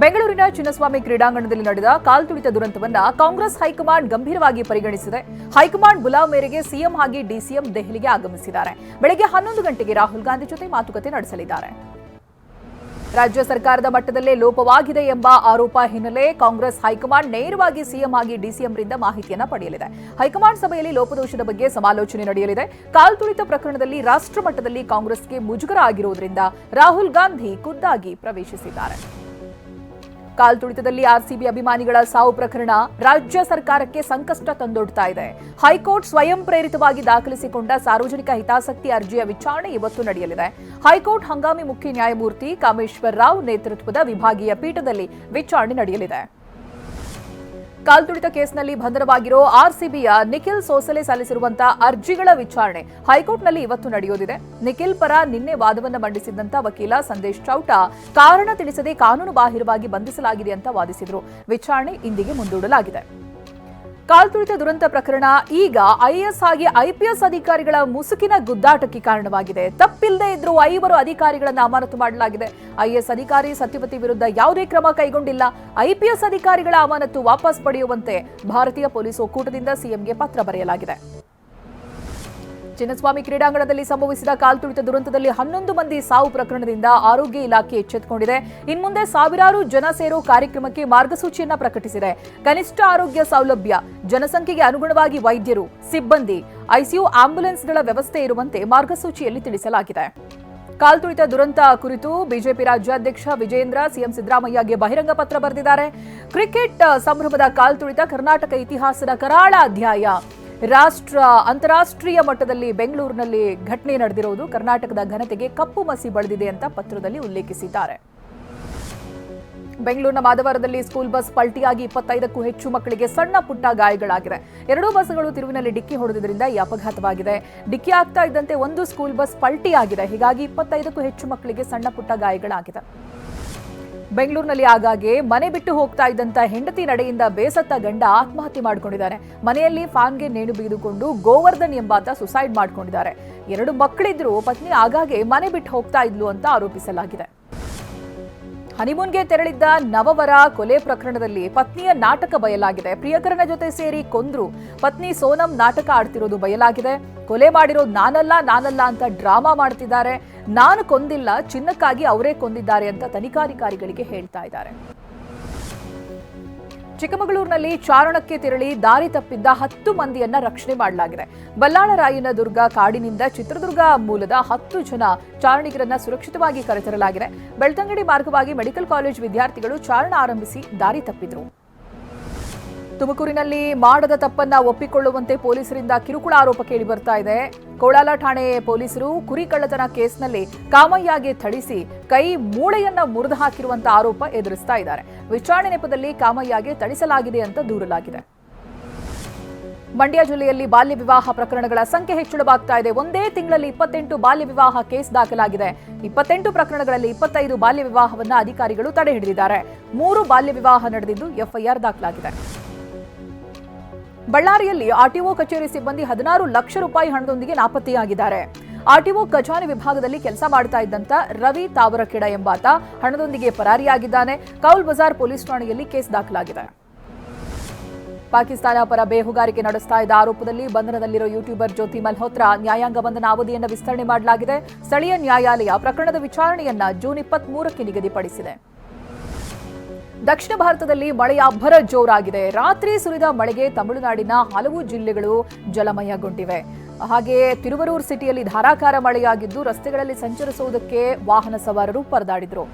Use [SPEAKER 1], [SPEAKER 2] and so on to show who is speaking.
[SPEAKER 1] ಬೆಂಗಳೂರಿನ ಚಿನ್ನಸ್ವಾಮಿ ಕ್ರೀಡಾಂಗಣದಲ್ಲಿ ನಡೆದ ಕಾಲ್ತುಳಿತ ದುರಂತವನ್ನ ಕಾಂಗ್ರೆಸ್ ಹೈಕಮಾಂಡ್ ಗಂಭೀರವಾಗಿ ಪರಿಗಣಿಸಿದೆ. ಹೈಕಮಾಂಡ್ ಬುಲಾವ್ ಮೇರೆಗೆ ಸಿಎಂ ಹಾಗೂ ಡಿಸಿಎಂ ದೆಹಲಿಗೆ ಆಗಮಿಸಿದ್ದಾರೆ. ಬೆಳಗ್ಗೆ 11 ಗಂಟೆಗೆ ರಾಹುಲ್ ಗಾಂಧಿ ಜೊತೆ ಮಾತುಕತೆ ನಡೆಸಲಿದ್ದಾರೆ. ರಾಜ್ಯ ಸರ್ಕಾರದ ಮಟ್ಟದಲ್ಲೇ ಲೋಪವಾಗಿದೆ ಎಂಬ ಆರೋಪ ಹಿನ್ನೆಲೆ ಕಾಂಗ್ರೆಸ್ ಹೈಕಮಾಂಡ್ ನೇರವಾಗಿ ಸಿಎಂ ಹಾಗೂ ಡಿಸಿಎಂರಿಂದ ಮಾಹಿತಿಯನ್ನು ಪಡೆಯಲಿದೆ. ಹೈಕಮಾಂಡ್ ಸಭೆಯಲ್ಲಿ ಲೋಪದೋಷದ ಬಗ್ಗೆ ಸಮಾಲೋಚನೆ ನಡೆಯಲಿದೆ. ಕಾಲ್ತುಳಿತ ಪ್ರಕರಣದಲ್ಲಿ ರಾಷ್ಟ್ರ ಮಟ್ಟದಲ್ಲಿ ಕಾಂಗ್ರೆಸ್ಗೆ ಮುಜುಗರ ಆಗಿರುವುದರಿಂದ ರಾಹುಲ್ ಗಾಂಧಿ ಖುದ್ದಾಗಿ ಪ್ರವೇಶಿಸಿದ್ದಾರೆ. ಕಾಲ್ತುಳಿತದಲ್ಲಿ ಆರ್ಸಿಬಿ ಅಭಿಮಾನಿಗಳ ಸಾವು ಪ್ರಕರಣ ರಾಜ್ಯ ಸರ್ಕಾರಕ್ಕೆ ಸಂಕಷ್ಟ ತಂದೊಡ್ತಾ ಇದೆ. ಹೈಕೋರ್ಟ್ ಸ್ವಯಂ ಪ್ರೇರಿತವಾಗಿ ದಾಖಲಿಸಿಕೊಂಡ ಸಾರ್ವಜನಿಕ ಹಿತಾಸಕ್ತಿ ಅರ್ಜಿಯ ವಿಚಾರಣೆ ಇವತ್ತು ನಡೆಯಲಿದೆ. ಹೈಕೋರ್ಟ್ ಹಂಗಾಮಿ ಮುಖ್ಯ ನ್ಯಾಯಮೂರ್ತಿ ಕಾಮೇಶ್ವರ್ ರಾವ್ ನೇತೃತ್ವದ ವಿಭಾಗೀಯ ಪೀಠದಲ್ಲಿ ವಿಚಾರಣೆ ನಡೆಯಲಿದೆ. ಕಾಲ್ತುಳಿತ ಕೇಸ್ನಲ್ಲಿ ಬಂಧನವಾಗಿರೋ ಆರ್ಸಿಬಿಯ ನಿಖಿಲ್ ಸೋಸಲೆ ಸಲ್ಲಿಸಿರುವಂತಹ ಅರ್ಜಿಗಳ ವಿಚಾರಣೆ ಹೈಕೋರ್ಟ್ನಲ್ಲಿ ಇವತ್ತು ನಡೆಯೋದಿದೆ. ನಿಖಿಲ್ ಪರ ನಿನ್ನೆ ವಾದವನ್ನು ಮಂಡಿಸಿದಂತ ವಕೀಲ ಸಂದೇಶ್ ಚೌಟಾ ಕಾರಣ ತಿಳಿಸದೆ ಕಾನೂನು ಬಾಹಿರವಾಗಿ ಬಂಧಿಸಲಾಗಿದೆ ಅಂತ ವಾದಿಸಿದ್ರು. ವಿಚಾರಣೆ ಇಂದಿಗೆ ಮುಂದೂಡಲಾಗಿದೆ. ಕಾಲ್ತುಳಿತ ದುರಂತ ಪ್ರಕರಣ ಈಗ ಐಎಎಸ್ ಹಾಗೂ ಐಪಿಎಸ್ ಅಧಿಕಾರಿಗಳ ಮುಸುಕಿನ ಗುದ್ದಾಟಕ್ಕೆ ಕಾರಣವಾಗಿದೆ. ತಪ್ಪಿಲ್ಲದೆ ಇದ್ರೂ 5 ಅಧಿಕಾರಿಗಳನ್ನು ಅಮಾನತು ಮಾಡಲಾಗಿದೆ. ಐಎಎಸ್ ಅಧಿಕಾರಿ ಸತ್ಯವತಿ ವಿರುದ್ಧ ಯಾವುದೇ ಕ್ರಮ ಕೈಗೊಂಡಿಲ್ಲ. ಐಪಿಎಸ್ ಅಧಿಕಾರಿಗಳ ಅಮಾನತು ವಾಪಸ್ ಪಡೆಯುವಂತೆ ಭಾರತೀಯ ಪೊಲೀಸ್ ಒಕ್ಕೂಟದಿಂದ ಸಿಎಂಗೆ ಪತ್ರ ಬರೆಯಲಾಗಿದೆ. ಚಿನ್ನಸ್ವಾಮಿ ಕ್ರೀಡಾಂಗಣದಲ್ಲಿ ಸಂಭವಿಸಿದ ಕಾಲ್ತುಳಿತ ದುರಂತದಲ್ಲಿ 11 ಮಂದಿ ಸಾವು ಪ್ರಕರಣದಿಂದ ಆರೋಗ್ಯ ಇಲಾಖೆ ಎಚ್ಚೆತ್ತುಕೊಂಡಿದೆ. ಇನ್ಮುಂದೆ ಸಾವಿರಾರು ಜನ ಸೇರೋ ಕಾರ್ಯಕ್ರಮಕ್ಕೆ ಮಾರ್ಗಸೂಚಿಯನ್ನ ಪ್ರಕಟಿಸಿದೆ. ಕನಿಷ್ಠ ಆರೋಗ್ಯ ಸೌಲಭ್ಯ, ಜನಸಂಖ್ಯೆಗೆ ಅನುಗುಣವಾಗಿ ವೈದ್ಯರು, ಸಿಬ್ಬಂದಿ, ಐಸಿಯು ಆಂಬ್ಯುಲೆನ್ಸ್ಗಳ ವ್ಯವಸ್ಥೆ ಇರುವಂತೆ ಮಾರ್ಗಸೂಚಿಯಲ್ಲಿ ತಿಳಿಸಲಾಗಿದೆ. ಕಾಲ್ತುಳಿತ ದುರಂತ ಕುರಿತು ಬಿಜೆಪಿ ರಾಜ್ಯಾಧ್ಯಕ್ಷ ವಿಜೇಂದ್ರ ಸಿಎಂ ಸಿದ್ದರಾಮಯ್ಯಗೆ ಬಹಿರಂಗ ಪತ್ರ ಬರೆದಿದ್ದಾರೆ. ಕ್ರಿಕೆಟ್ ಸಂಭ್ರಮದ ಕಾಲ್ತುಳಿತ ಕರ್ನಾಟಕ ಇತಿಹಾಸದ ಕರಾಳ ಅಧ್ಯಾಯ. ಅಂತಾರಾಷ್ಟ್ರೀಯ ಮಟ್ಟದಲ್ಲಿ ಬೆಂಗಳೂರಿನಲ್ಲಿ ಘಟನೆ ನಡೆದಿರುವುದು ಕರ್ನಾಟಕದ ಘನತೆಗೆ ಕಪ್ಪು ಮಸಿ ಬಳಿದಿದೆ ಅಂತ ಪತ್ರದಲ್ಲಿ ಉಲ್ಲೇಖಿಸಿದ್ದಾರೆ. ಬೆಂಗಳೂರಿನ ಮಾದವರದಲ್ಲಿ ಸ್ಕೂಲ್ ಬಸ್ ಪಲ್ಟಿಯಾಗಿ 25ಕ್ಕೂ ಹೆಚ್ಚು ಮಕ್ಕಳಿಗೆ ಸಣ್ಣ ಪುಟ್ಟ ಗಾಯಗಳಾಗಿದೆ. 2 ಬಸ್ಗಳು ತಿರುವಿನಲ್ಲಿ ಡಿಕ್ಕಿ ಹೊಡೆದಿದ್ದರಿಂದ ಈ ಅಪಘಾತವಾಗಿದೆ. ಡಿಕ್ಕಿ ಆಗ್ತಾ ಇದ್ದಂತೆ ಒಂದು ಸ್ಕೂಲ್ ಬಸ್ ಪಲ್ಟಿಯಾಗಿದೆ. ಹೀಗಾಗಿ 25ಕ್ಕೂ ಹೆಚ್ಚು ಮಕ್ಕಳಿಗೆ ಸಣ್ಣ ಪುಟ್ಟ ಗಾಯಗಳಾಗಿದೆ. ಬೆಂಗಳೂರಿನಲ್ಲಿ ಆಗಾಗ್ಗೆ ಮನೆ ಬಿಟ್ಟು ಹೋಗ್ತಾ ಇದ್ದಂತ ಹೆಂಡತಿ ನಡೆಯಿಂದ ಬೇಸತ್ತ ಗಂಡ ಆತ್ಮಹತ್ಯೆ ಮಾಡಿಕೊಂಡಿದ್ದಾರೆ. ಮನೆಯಲ್ಲಿ ಫ್ಯಾನ್ಗೆ ನೇಣು ಬಿಗಿದುಕೊಂಡು ಗೋವರ್ಧನ್ ಎಂಬಾತ ಸುಸೈಡ್ ಮಾಡಿಕೊಂಡಿದ್ದಾರೆ. 2 ಮಕ್ಕಳಿದ್ರು ಪತ್ನಿ ಆಗಾಗ್ಗೆ ಮನೆ ಬಿಟ್ಟು ಹೋಗ್ತಾ ಇದ್ಲು ಅಂತ ಆರೋಪಿಸಲಾಗಿದೆ. ಹನಿಮೂನ್ಗೆ ತೆರಳಿದ್ದ ನವವರ ಕೊಲೆ ಪ್ರಕರಣದಲ್ಲಿ ಪತ್ನಿಯ ನಾಟಕ ಬಯಲಾಗಿದೆ. ಪ್ರಿಯಕರನ ಜೊತೆ ಸೇರಿ ಕೊಂದ್ರು. ಪತ್ನಿ ಸೋನಂ ನಾಟಕ ಆಡ್ತಿರೋದು ಬಯಲಾಗಿದೆ. ಕೊಲೆ ಮಾಡಿರೋದು ನಾನಲ್ಲ ಅಂತ ಡ್ರಾಮಾ ಮಾಡ್ತಿದ್ದಾರೆ. ನಾನು ಕೊಂದಿಲ್ಲ, ಚಿನ್ನಕ್ಕಾಗಿ ಅವರೇ ಕೊಂದಿದ್ದಾರೆ ಅಂತ ತನಿಖಾಧಿಕಾರಿಗಳಿಗೆ ಹೇಳ್ತಾ ಇದ್ದಾರೆ. ಚಿಕ್ಕಮಗಳೂರಿನಲ್ಲಿ ಚಾರಣಕ್ಕೆ ತೆರಳಿ ದಾರಿ ತಪ್ಪಿದ್ದ 10 ಮಂದಿಯನ್ನ ರಕ್ಷಣೆ ಮಾಡಲಾಗಿದೆ. ಬಲ್ಲಾಳರಾಯನದುರ್ಗ ಕಾಡಿನಿಂದ ಚಿತ್ರದುರ್ಗ ಮೂಲದ 10 ಜನ ಚಾರಣಿಗರನ್ನ ಸುರಕ್ಷಿತವಾಗಿ ಕರೆತರಲಾಗಿದೆ. ಬೆಳ್ತಂಗಡಿ ಮಾರ್ಗವಾಗಿ ಮೆಡಿಕಲ್ ಕಾಲೇಜ್ ವಿದ್ಯಾರ್ಥಿಗಳು ಚಾರಣ ಆರಂಭಿಸಿ ದಾರಿ ತಪ್ಪಿದ್ರು. ತುಮಕೂರಿನಲ್ಲಿ ಮಾಡದ ತಪ್ಪನ್ನ ಒಪ್ಪಿಕೊಳ್ಳುವಂತೆ ಪೊಲೀಸರಿಂದ ಕಿರುಕುಳ ಆರೋಪ ಕೇಳಿ ಬರ್ತಾ ಇದೆ. ಕೋಳಾಲ ಠಾಣೆ ಪೊಲೀಸರು ಕುರಿ ಕಳ್ಳತನ ಕೇಸ್ನಲ್ಲಿ ಕಾಮಯ್ಯಗೆ ಥಳಿಸಿ ಕೈ ಮೂಳೆಯನ್ನ ಮುರಿದು ಹಾಕಿರುವಂತ ಆರೋಪ ಎದುರಿಸ್ತಾ ಇದ್ದಾರೆ. ವಿಚಾರಣೆ ನೆಪದಲ್ಲಿ ಕಾಮಯ್ಯಗೆ ಥಳಿಸಲಾಗಿದೆ ಅಂತ ದೂರಲಾಗಿದೆ. ಮಂಡ್ಯ ಜಿಲ್ಲೆಯಲ್ಲಿ ಬಾಲ್ಯ ವಿವಾಹ ಪ್ರಕರಣಗಳ ಸಂಖ್ಯೆ ಹೆಚ್ಚಳವಾಗ್ತಾ ಇದೆ. ಒಂದೇ ತಿಂಗಳಲ್ಲಿ 28 ಬಾಲ್ಯ ವಿವಾಹ ಕೇಸ್ ದಾಖಲಾಗಿದೆ. 28 ಪ್ರಕರಣಗಳಲ್ಲಿ 25 ಬಾಲ್ಯ ವಿವಾಹವನ್ನ ಅಧಿಕಾರಿಗಳು ತಡೆ ಹಿಡಿದಿದ್ದಾರೆ. 3 ಬಾಲ್ಯ ವಿವಾಹ ನಡೆದಿದ್ದು ಎಫ್ಐಆರ್ ದಾಖಲಾಗಿದೆ. ಬಳ್ಳಾರಿಯಲ್ಲಿ ಆರ್ಟಿಒ ಕಚೇರಿ ಸಿಬ್ಬಂದಿ 16 ಲಕ್ಷ ರೂಪಾಯಿ ಹಣದೊಂದಿಗೆ ನಾಪತ್ತೆಯಾಗಿದ್ದಾರೆ. ಆರ್ಟಿಒ ಖಜಾನೆ ವಿಭಾಗದಲ್ಲಿ ಕೆಲಸ ಮಾಡ್ತಾ ಇದ್ದಂತ ರವಿ ತಾವರಕೆಡ ಎಂಬಾತ ಹಣದೊಂದಿಗೆ ಪರಾರಿಯಾಗಿದ್ದಾನೆ. ಕೌಲ್ ಬಜಾರ್ ಪೊಲೀಸ್ ಠಾಣೆಯಲ್ಲಿ ಕೇಸ್ ದಾಖಲಾಗಿದೆ. ಪಾಕಿಸ್ತಾನ ಪರ ಬೇಹುಗಾರಿಕೆ ನಡೆಸ್ತಾ ಇದ್ದ ಆರೋಪದಲ್ಲಿ ಬಂಧನದಲ್ಲಿರೋ ಯೂಟ್ಯೂಬರ್ ಜ್ಯೋತಿ ಮಲ್ಹೋತ್ರಾ ನ್ಯಾಯಾಂಗ ಬಂಧನ ಅವಧಿಯನ್ನು ವಿಸ್ತರಣೆ ಮಾಡಲಾಗಿದೆ. ಸ್ಥಳೀಯ ನ್ಯಾಯಾಲಯ ಪ್ರಕರಣದ ವಿಚಾರಣೆಯನ್ನ ಜೂನ್ 23ಕ್ಕೆ ನಿಗದಿಪಡಿಸಿದೆ. ದಕ್ಷಿಣ ಭಾರತದಲ್ಲಿ ಮಳೆಯ ಅಬ್ಬರ ಜೋರಾಗಿದೆ. ರಾತ್ರಿ ಸುರಿದ ಮಳೆಗೆ ತಮಿಳುನಾಡಿನ ಹಲವು ಜಿಲ್ಲೆಗಳು ಜಲಮಯಗೊಂಡಿವೆ. ಹಾಗೆಯೇ ತಿರುವರೂರ್ ಸಿಟಿಯಲ್ಲಿ ಧಾರಾಕಾರ ಮಳೆಯಾಗಿದ್ದು ರಸ್ತೆಗಳಲ್ಲಿ ಸಂಚರಿಸುವುದಕ್ಕೆ ವಾಹನ ಸವಾರರು ಪರದಾಡಿದ್ರು.